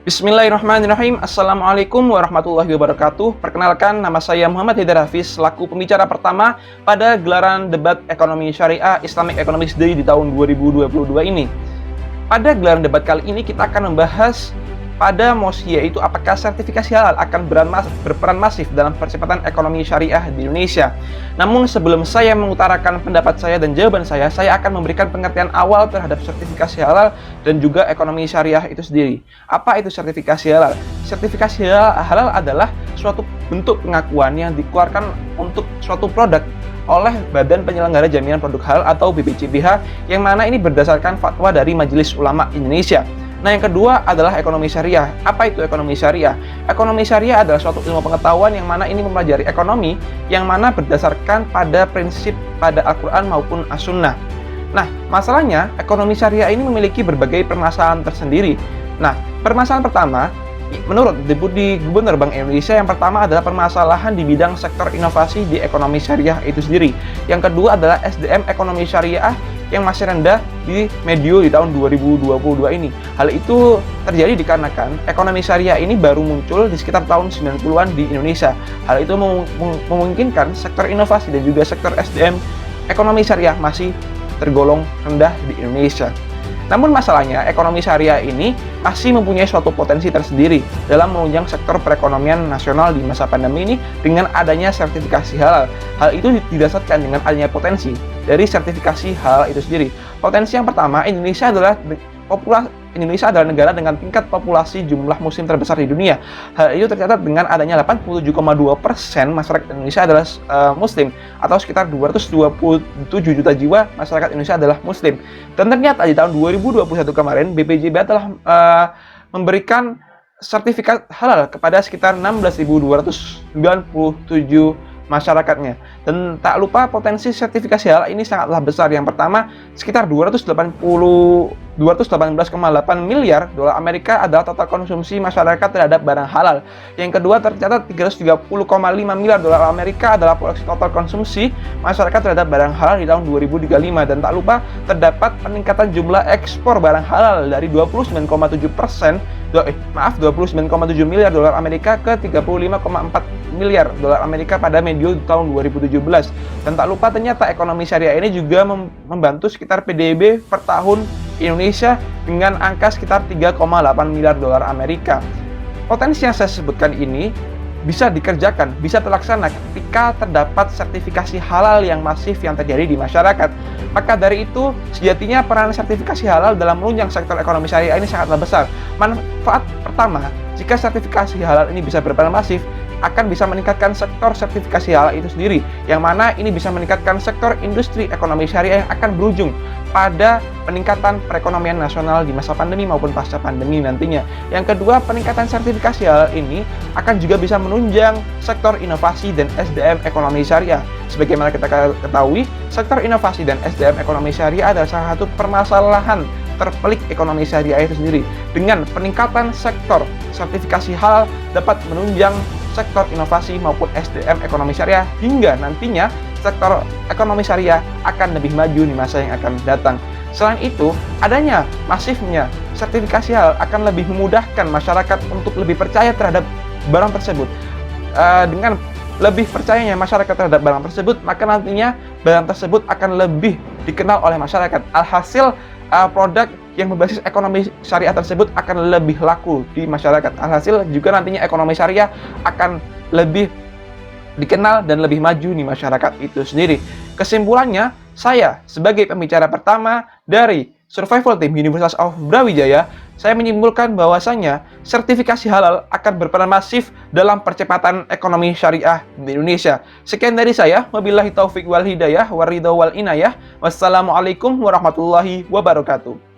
Bismillahirrahmanirrahim. Assalamualaikum warahmatullahi wabarakatuh. Perkenalkan, nama saya Muhammad Haidar Hafiz, selaku pembicara pertama pada gelaran debat ekonomi syariah Islamic Economics Day di tahun 2022 ini. Pada gelaran debat kali ini kita akan membahas pada mosi, yaitu apakah sertifikasi halal akan berperan masif dalam percepatan ekonomi syariah di Indonesia. Namun sebelum saya mengutarakan pendapat saya dan jawaban saya akan memberikan pengertian awal terhadap sertifikasi halal dan juga ekonomi syariah itu sendiri. Apa itu sertifikasi halal? Sertifikasi halal adalah suatu bentuk pengakuan yang dikeluarkan untuk suatu produk oleh Badan Penyelenggara Jaminan Produk Halal atau BPJPH, yang mana ini berdasarkan fatwa dari Majelis Ulama Indonesia. Nah, yang kedua adalah ekonomi syariah. Apa itu ekonomi syariah? Ekonomi syariah adalah suatu ilmu pengetahuan yang mana ini mempelajari ekonomi yang mana berdasarkan pada prinsip pada Al-Quran maupun As-Sunnah. Nah, masalahnya ekonomi syariah ini memiliki berbagai permasalahan tersendiri. Nah, permasalahan pertama, menurut Deputi Gubernur Bank Indonesia, yang pertama adalah permasalahan di bidang sektor inovasi di ekonomi syariah itu sendiri. Yang kedua adalah SDM ekonomi syariah yang masih rendah di medio di tahun 2022 ini. Hal itu terjadi dikarenakan ekonomi syariah ini baru muncul di sekitar tahun 90-an di Indonesia. Hal itu memungkinkan sektor inovasi dan juga sektor SDM ekonomi syariah masih tergolong rendah di Indonesia. Namun masalahnya, ekonomi syariah ini masih mempunyai suatu potensi tersendiri dalam menunjang sektor perekonomian nasional di masa pandemi ini dengan adanya sertifikasi halal. Hal itu didasarkan dengan adanya potensi dari sertifikasi halal itu sendiri. Potensi yang pertama, Indonesia adalah negara dengan tingkat populasi jumlah muslim terbesar di dunia. Hal itu tercatat dengan adanya 87,2% masyarakat Indonesia adalah muslim, atau sekitar 227 juta jiwa masyarakat Indonesia adalah muslim. Dan ternyata di tahun 2021 kemarin BPJPH telah memberikan sertifikat halal kepada sekitar 16.297 masyarakatnya. Dan tak lupa potensi sertifikasi halal ini sangatlah besar. Yang pertama, sekitar 218,8 miliar dolar Amerika adalah total konsumsi masyarakat terhadap barang halal. Yang kedua, tercatat 330,5 miliar dolar Amerika adalah proyeksi total konsumsi masyarakat terhadap barang halal di tahun 2035. Dan tak lupa terdapat peningkatan jumlah ekspor barang halal dari 29,7 miliar dolar Amerika ke 35,4 miliar dolar Amerika pada medio tahun 2017. Dan tak lupa ternyata ekonomi syariah ini juga membantu sekitar PDB per tahun Indonesia dengan angka sekitar 3,8 miliar dolar Amerika. Potensi yang saya sebutkan ini bisa dikerjakan, bisa terlaksana ketika terdapat sertifikasi halal yang masif yang terjadi di masyarakat. Maka dari itu, sejatinya peran sertifikasi halal dalam menunjang sektor ekonomi syariah ini sangatlah besar. Manfaat pertama, jika sertifikasi halal ini bisa berperan masif, akan bisa meningkatkan sektor sertifikasi halal itu sendiri, yang mana ini bisa meningkatkan sektor industri ekonomi syariah yang akan berujung pada peningkatan perekonomian nasional di masa pandemi maupun pasca pandemi nantinya. Yang kedua, peningkatan sertifikasi halal ini akan juga bisa menunjang sektor inovasi dan SDM ekonomi syariah. Sebagaimana kita ketahui, sektor inovasi dan SDM ekonomi syariah adalah salah satu permasalahan terpelik ekonomi syariah itu sendiri. Dengan peningkatan sektor sertifikasi halal dapat menunjang sektor inovasi maupun SDM ekonomi syariah, hingga nantinya sektor ekonomi syariah akan lebih maju di masa yang akan datang. Selain itu, adanya masifnya sertifikasi halal akan lebih memudahkan masyarakat untuk lebih percaya terhadap barang tersebut. Dengan lebih percayanya masyarakat terhadap barang tersebut, maka nantinya barang tersebut akan lebih dikenal oleh masyarakat. Alhasil, produk yang berbasis ekonomi syariah tersebut akan lebih laku di masyarakat. Alhasil juga nantinya ekonomi syariah akan lebih dikenal dan lebih maju di masyarakat itu sendiri. Kesimpulannya, saya sebagai pembicara pertama dari Survival Team Universitas of Brawijaya, saya menyimpulkan bahwasannya sertifikasi halal akan berperan masif dalam percepatan ekonomi syariah di Indonesia. Sekian dari saya, wabillahi taufik wal hidayah, waridho wal inayah. Wassalamualaikum warahmatullahi wabarakatuh.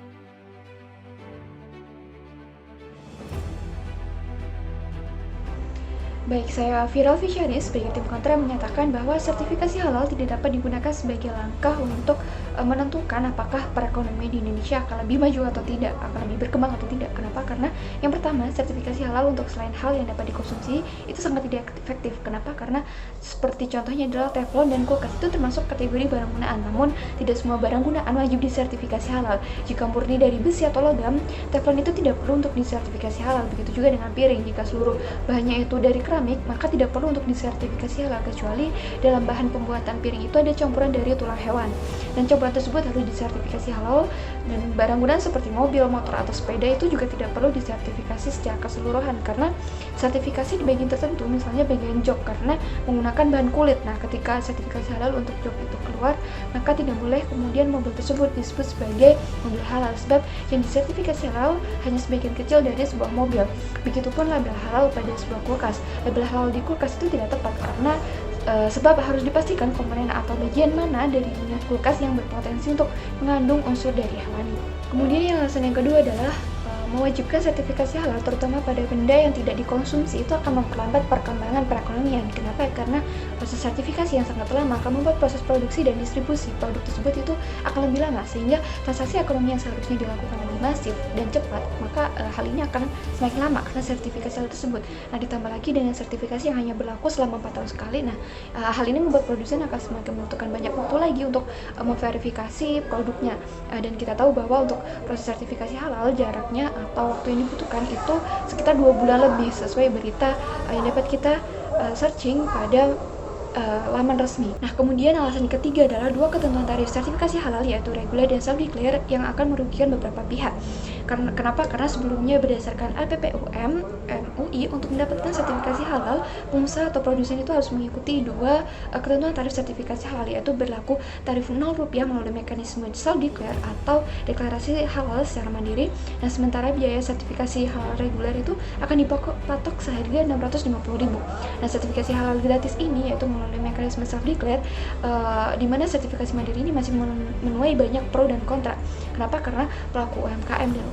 Baik, saya Viral Fisheries sebagai tim kontra menyatakan bahwa sertifikasi halal tidak dapat digunakan sebagai langkah untuk menentukan apakah perekonomian di Indonesia akan lebih maju atau tidak, akan lebih berkembang atau tidak. Kenapa? Karena yang pertama, sertifikasi halal untuk selain hal yang dapat dikonsumsi itu sangat tidak efektif. Kenapa? Karena seperti contohnya adalah teflon dan kulkas itu termasuk kategori barang gunaan. Namun, tidak semua barang gunaan wajib disertifikasi halal. Jika murni dari besi atau logam, teflon itu tidak perlu untuk disertifikasi halal. Begitu juga dengan piring. Jika seluruh bahannya itu dari keramik, maka tidak perlu untuk disertifikasi halal, kecuali dalam bahan pembuatan piring itu ada campuran dari tulang hewan, dan campuran tersebut harus disertifikasi halal. Dan barang gunaan seperti mobil, motor, atau sepeda itu juga tidak perlu disertifikasi secara keseluruhan, karena sertifikasi di bagian tertentu, misalnya bagian jok, karena menggunakan bahan kulit. Nah, ketika sertifikasi halal untuk jok itu keluar, maka tidak boleh kemudian mobil tersebut disebut sebagai mobil halal, sebab yang disertifikasi halal hanya sebagian kecil dari sebuah mobil. Begitupun label halal pada sebuah kulkas. Label halal di kulkas itu tidak tepat karena sebab harus dipastikan komponen atau bagian mana dari unit kulkas yang berpotensi untuk mengandung unsur dari hewani. Kemudian alasan yang kedua adalah mewajibkan sertifikasi halal terutama pada benda yang tidak dikonsumsi itu akan memperlambat perkembangan perekonomian. Kenapa? Karena proses sertifikasi yang sangat lama akan membuat proses produksi dan distribusi produk tersebut itu akan lebih lama, sehingga transaksi ekonomi yang seharusnya dilakukan lebih masif dan cepat, maka hal ini akan semakin lama karena sertifikasi hal tersebut. Nah, ditambah lagi dengan sertifikasi yang hanya berlaku selama 4 tahun sekali. Nah, hal ini membuat produsen akan semakin membutuhkan banyak waktu lagi untuk memverifikasi produknya. Dan kita tahu bahwa untuk proses sertifikasi halal jaraknya atau waktu yang dibutuhkan itu sekitar 2 bulan lebih, sesuai berita yang dapat kita searching pada laman resmi. Nah, kemudian alasan ketiga adalah dua ketentuan tarif sertifikasi halal, yaitu reguler dan self-declare, yang akan merugikan beberapa pihak. Kenapa? Karena sebelumnya berdasarkan LPPUM MUI, untuk mendapatkan sertifikasi halal, pengusaha atau produsen itu harus mengikuti dua ketentuan tarif sertifikasi halal, yaitu berlaku tarif Rp0 melalui mekanisme self-declare atau deklarasi halal secara mandiri, dan sementara biaya sertifikasi halal reguler itu akan dipatok seharga Rp650.000. Nah, sertifikasi halal gratis ini yaitu melalui mekanisme self-declare, di mana sertifikasi mandiri ini masih menuai banyak pro dan kontra. Kenapa? Karena pelaku UMKM dan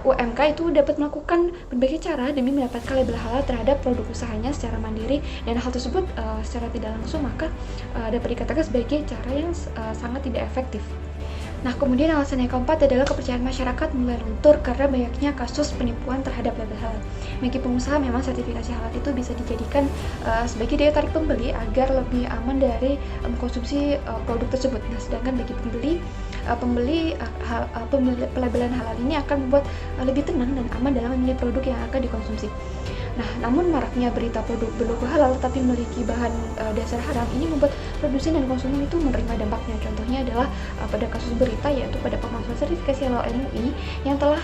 UMK itu dapat melakukan berbagai cara demi mendapatkan label halal terhadap produk usahanya secara mandiri, dan hal tersebut secara tidak langsung maka dapat dikatakan sebagai cara yang sangat tidak efektif. Nah, kemudian alasan yang keempat adalah kepercayaan masyarakat mulai luntur karena banyaknya kasus penipuan terhadap label halal. Bagi pengusaha, memang sertifikasi halal itu bisa dijadikan sebagai daya tarik pembeli agar lebih aman dari mengkonsumsi produk tersebut. Nah, sedangkan bagi pembeli pelabelan halal ini akan membuat lebih tenang dan aman dalam memilih produk yang akan dikonsumsi. Nah, namun maraknya berita produk berlogo halal tapi memiliki bahan dasar haram ini membuat produsen dan konsumen itu menerima dampaknya. Contohnya adalah pada kasus berita, yaitu pada pemalsuan sertifikasi halal MUI yang telah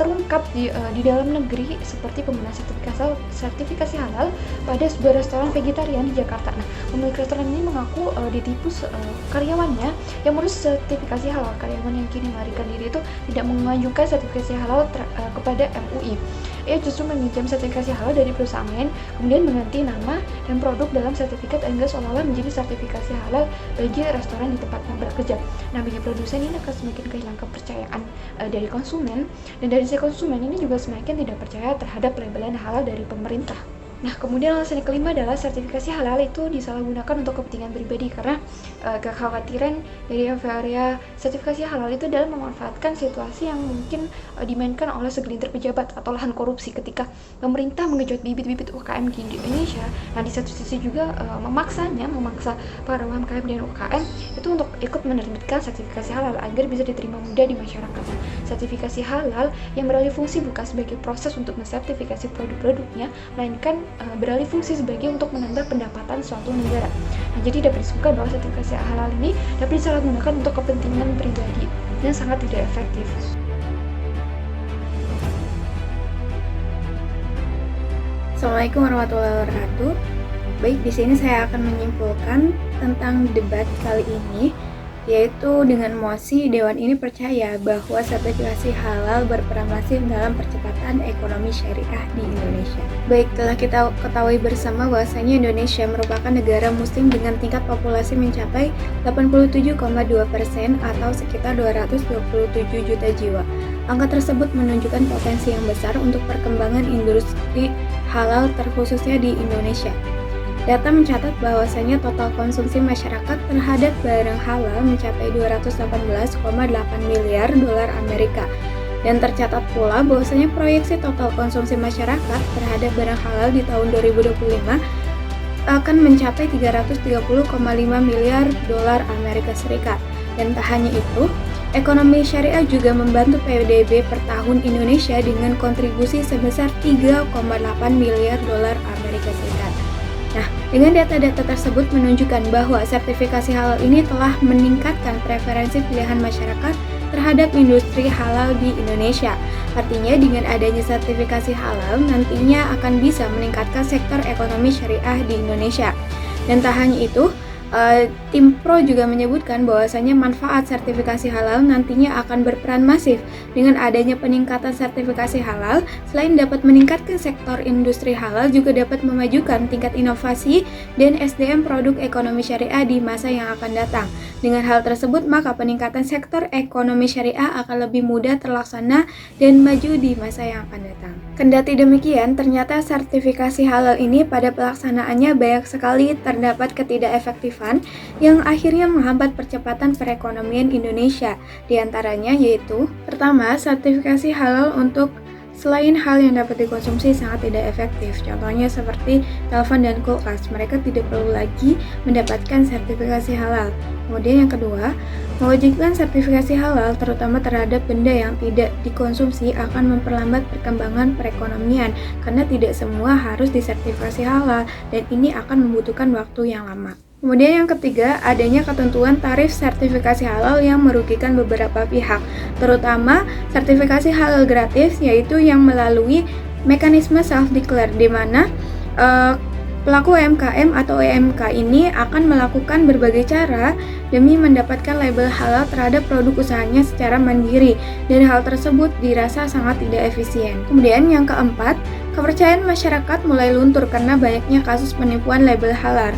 terungkap di dalam negeri, seperti penggunaan sertifikasi halal pada sebuah restoran vegetarian di Jakarta. Nah, pemilik restoran ini mengaku ditipu karyawannya yang mengurus sertifikasi halal. Karyawan yang kini melarikan diri itu tidak mengajukan sertifikasi halal kepada MUI. Ia justru meminjam sertifikasi halal dari perusahaan lain, kemudian mengganti nama dan produk dalam sertifikat agar seolah-olah menjadi sertifikasi halal bagi restoran di tempatnya bekerja. Nah, bagi produsen ini akan semakin kehilangan kepercayaan dari konsumen, dan dari si konsumen ini juga semakin tidak percaya terhadap labelan halal dari pemerintah. Nah, kemudian alasan yang kelima adalah sertifikasi halal itu disalahgunakan untuk kepentingan pribadi, karena kekhawatiran dari area sertifikasi halal itu dalam memanfaatkan situasi yang mungkin dimainkan oleh segelintir pejabat atau lahan korupsi ketika pemerintah mengejut bibit-bibit UKM di Indonesia. Nah, di satu sisi juga memaksa para UMKM dan UKM itu untuk ikut menerbitkan sertifikasi halal agar bisa diterima mudah di masyarakat. Sertifikasi halal yang beralih fungsi bukan sebagai proses untuk mensertifikasi produk-produknya, melainkan beralih fungsi sebagai untuk menambah pendapatan suatu negara. Nah, jadi dapat disebutkan bahwa sertifikasi halal ini dapat disalahgunakan untuk kepentingan pribadi dan sangat tidak efektif. Assalamualaikum warahmatullahi wabarakatuh. Baik, di sini saya akan menyimpulkan tentang debat kali ini, yaitu dengan mosi Dewan ini percaya bahwa sertifikasi halal berperan masif dalam percepatan ekonomi syariah di Indonesia. Baik, telah kita ketahui bersama bahwasanya Indonesia merupakan negara muslim dengan tingkat populasi mencapai 87,2% atau sekitar 227 juta jiwa. Angka tersebut menunjukkan potensi yang besar untuk perkembangan industri halal terkhususnya di Indonesia. Data mencatat bahwasanya total konsumsi masyarakat terhadap barang halal mencapai 218,8 miliar dolar Amerika. Dan tercatat pula bahwasanya proyeksi total konsumsi masyarakat terhadap barang halal di tahun 2025 akan mencapai 330,5 miliar dolar Amerika Serikat. Dan tak hanya itu, ekonomi syariah juga membantu PDB per tahun Indonesia dengan kontribusi sebesar 3,8 miliar dolar Amerika Serikat. Nah, dengan data-data tersebut menunjukkan bahwa sertifikasi halal ini telah meningkatkan preferensi pilihan masyarakat terhadap industri halal di Indonesia. Artinya dengan adanya sertifikasi halal nantinya akan bisa meningkatkan sektor ekonomi syariah di Indonesia. Dan tak hanya itu, tim Pro juga menyebutkan bahwasanya manfaat sertifikasi halal nantinya akan berperan masif dengan adanya peningkatan sertifikasi halal. Selain dapat meningkatkan sektor industri halal, juga dapat memajukan tingkat inovasi dan SDM produk ekonomi syariah di masa yang akan datang. Dengan hal tersebut, maka peningkatan sektor ekonomi syariah akan lebih mudah terlaksana dan maju di masa yang akan datang. Kendati demikian, ternyata sertifikasi halal ini pada pelaksanaannya banyak sekali terdapat ketidakefektifan yang akhirnya menghambat percepatan perekonomian Indonesia. Di antaranya yaitu, pertama, sertifikasi halal untuk selain hal yang dapat dikonsumsi sangat tidak efektif. Contohnya seperti telepon dan kulkas, mereka tidak perlu lagi mendapatkan sertifikasi halal. Kemudian yang kedua, mewajibkan sertifikasi halal terutama terhadap benda yang tidak dikonsumsi akan memperlambat perkembangan perekonomian karena tidak semua harus disertifikasi halal dan ini akan membutuhkan waktu yang lama. Kemudian yang ketiga, adanya ketentuan tarif sertifikasi halal yang merugikan beberapa pihak, terutama sertifikasi halal gratis, yaitu yang melalui mekanisme self-declare, di mana pelaku UMKM atau UMK ini akan melakukan berbagai cara demi mendapatkan label halal terhadap produk usahanya secara mandiri, dan hal tersebut dirasa sangat tidak efisien. Kemudian yang keempat, kepercayaan masyarakat mulai luntur karena banyaknya kasus penipuan label halal.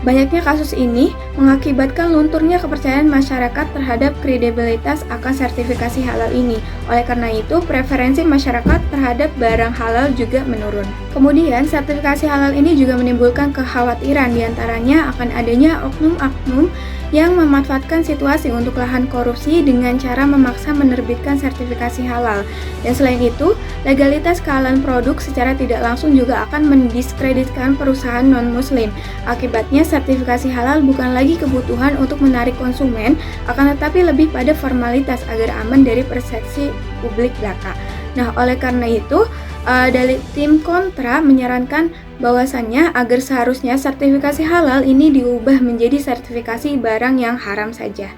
Banyaknya kasus ini mengakibatkan lunturnya kepercayaan masyarakat terhadap kredibilitas akan sertifikasi halal ini. Oleh karena itu, preferensi masyarakat terhadap barang halal juga menurun. Kemudian, sertifikasi halal ini juga menimbulkan kekhawatiran diantaranya akan adanya oknum-oknum yang memanfaatkan situasi untuk lahan korupsi dengan cara memaksa menerbitkan sertifikasi halal. Dan selain itu, legalitas kehalalan produk secara tidak langsung juga akan mendiskreditkan perusahaan non-muslim. Akibatnya, sertifikasi halal bukan lagi kebutuhan untuk menarik konsumen, akan tetapi lebih pada formalitas agar aman dari persepsi publik belaka. Nah, oleh karena itu, dari tim kontra menyarankan bahwasannya agar seharusnya sertifikasi halal ini diubah menjadi sertifikasi barang yang haram saja.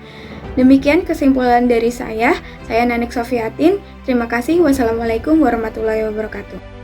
Demikian kesimpulan dari saya Nanik Sofiatin. Terima kasih. Wassalamualaikum warahmatullahi wabarakatuh.